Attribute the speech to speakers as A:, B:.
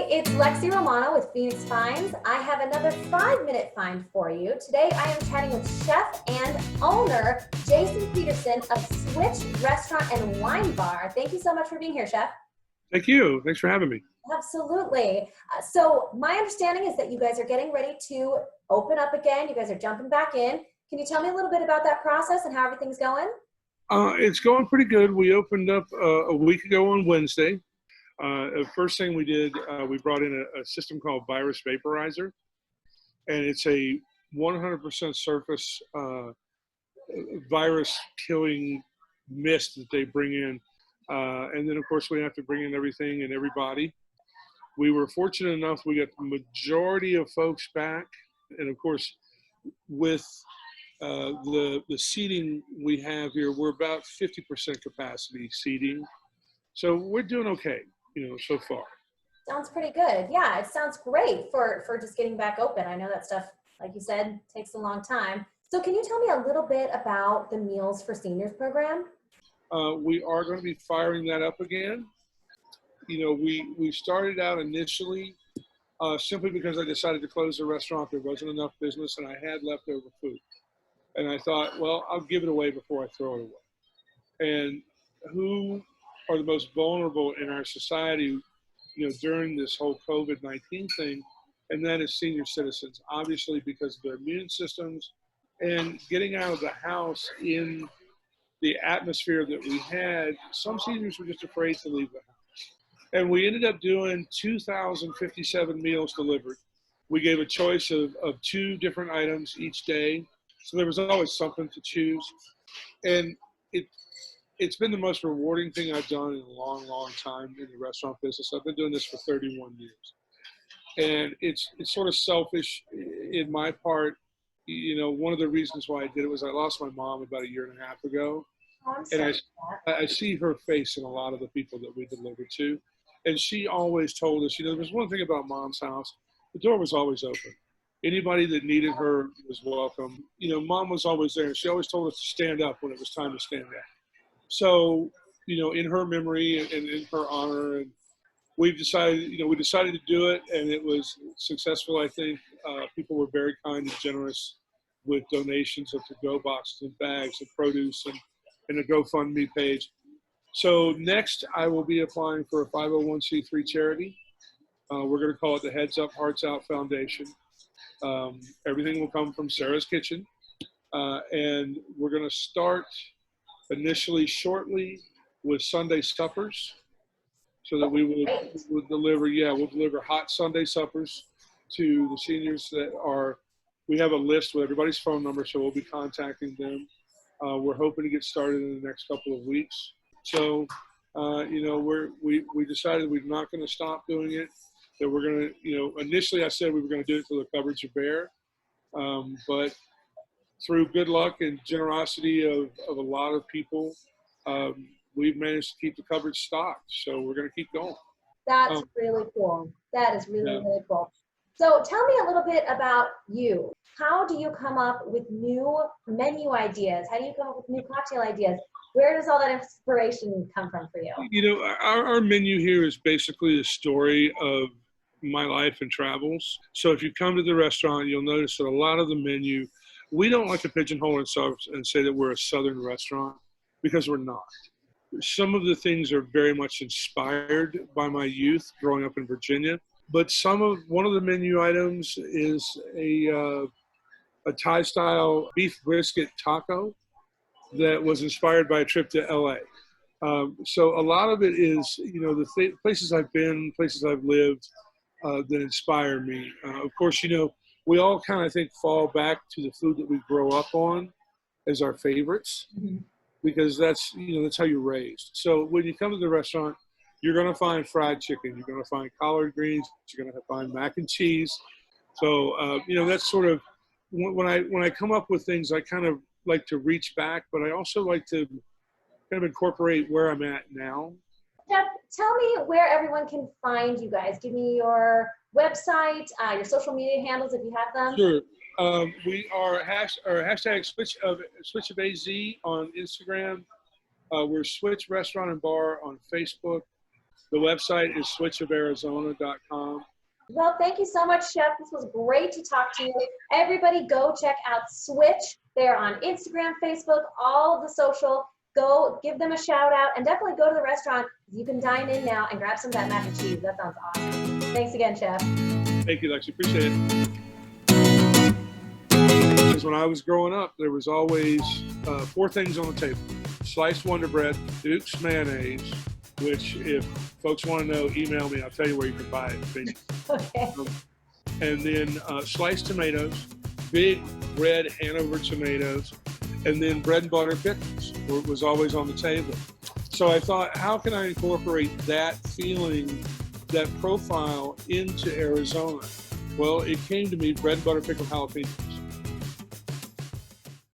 A: it's Lexi Romano with Phoenix Finds. I have another 5-minute find for you. Today I am chatting with chef and owner Jason Peterson of Switch Restaurant and Wine Bar. Thank you so much for being here, Chef.
B: Thank you. Thanks for having me.
A: Absolutely. So my understanding is that you guys are getting ready to open up again. You guys are jumping back in. Can you tell me a little bit about that process and how everything's going?
B: It's going pretty good. We opened up a week ago on Wednesday. The first thing we did, we brought in a system called Virus Vaporizer, and it's a 100% surface virus killing mist that they bring in. And then, of course, we have to bring in everything and everybody. We were fortunate enough, we got the majority of folks back. And, of course, with the seating we have here, we're about 50% capacity seating. So we're doing okay, so far.
A: Sounds pretty good. Yeah, it sounds great for just getting back open. I know that stuff, like you said, takes a long time. So can you tell me a little bit about the Meals for Seniors program?
B: We are going to be firing that up again. We started out initially simply because I decided to close the restaurant. There wasn't enough business and I had leftover food. And I thought, well, I'll give it away before I throw it away. And who are the most vulnerable in our society, during this whole COVID-19 thing? And that is senior citizens, obviously because of their immune systems and getting out of the house in the atmosphere that we had. Some seniors were just afraid to leave the house. And we ended up doing 2,057 meals delivered. We gave a choice of 2 different items each day. So there was always something to choose. And it's been the most rewarding thing I've done in a long, long time in the restaurant business. I've been doing this for 31 years. And it's sort of selfish in my part. One of the reasons why I did it was I lost my mom about 1.5 years ago. And I see her face in a lot of the people that we delivered to. And she always told us, there was one thing about Mom's house, the door was always open. Anybody that needed her was welcome. Mom was always there. And she always told us to stand up when it was time to stand up. So, in her memory and in her honor, and we decided to do it, and it was successful, I think. People were very kind and generous with donations of to-go boxes and bags of produce and a GoFundMe page. So next, I will be applying for a 501c3 charity. We're going to call it the Heads Up, Hearts Out Foundation. Everything will come from Sarah's Kitchen. And we're going to start initially shortly with Sunday suppers, so that we will deliver hot Sunday suppers to the seniors we have a list with everybody's phone number, so we'll be contacting them. We're hoping to get started in the next couple of weeks. So, we decided we're not going to stop doing it, that we're going to, initially I said we were going to do it till the cupboards are bare. But through good luck and generosity of a lot of people, we've managed to keep the cupboards stocked. So we're going to keep going.
A: That's really cool. That is really cool. So tell me a little bit about you. How do you come up with new menu ideas? How do you come up with new cocktail ideas? Where does all that inspiration come from for you?
B: Our menu here is basically the story of my life and travels. So if you come to the restaurant, you'll notice that a lot of the menu, we don't like to pigeonhole ourselves and say that we're a Southern restaurant, because we're not. Some of the things are very much inspired by my youth growing up in Virginia, but one of the menu items is a Thai style beef brisket taco that was inspired by a trip to LA. So a lot of it is, the places I've been, places I've lived that inspire me. Of course, we all kind of fall back to the food that we grow up on as our favorites. Mm-hmm. Because that's how you're raised. So when you come to the restaurant, you're going to find fried chicken, you're going to find collard greens, you're going to find mac and cheese. So that's sort of when I come up with things, I kind of like to reach back, but I also like to kind of incorporate where I'm at now.
A: Jeff, tell me where everyone can find you guys. Give me your website, your social media handles if you have them.
B: Sure. We are hashtag Switch of AZ on Instagram. We're Switch Restaurant and Bar on Facebook. The website is switchofarizona.com.
A: Well, thank you so much, Chef. This was great to talk to you. Everybody go check out Switch. They're on Instagram, Facebook, all of the social. Go give them a shout out and definitely go to the restaurant. You can dine in now and grab some of that mac and cheese. That sounds awesome. Thanks again, Chef.
B: Thank you, Lexi. Appreciate it. Because when I was growing up, there was always 4 things on the table. Sliced Wonder Bread, Duke's mayonnaise, which if folks want to know, email me. I'll tell you where you can buy it.
A: Okay.
B: And then sliced tomatoes, big red Hanover tomatoes, and then bread and butter pickles was always on the table. So I thought, how can I incorporate that feeling, that profile into Arizona? Well, it came to me, bread and butter pickle jalapeno.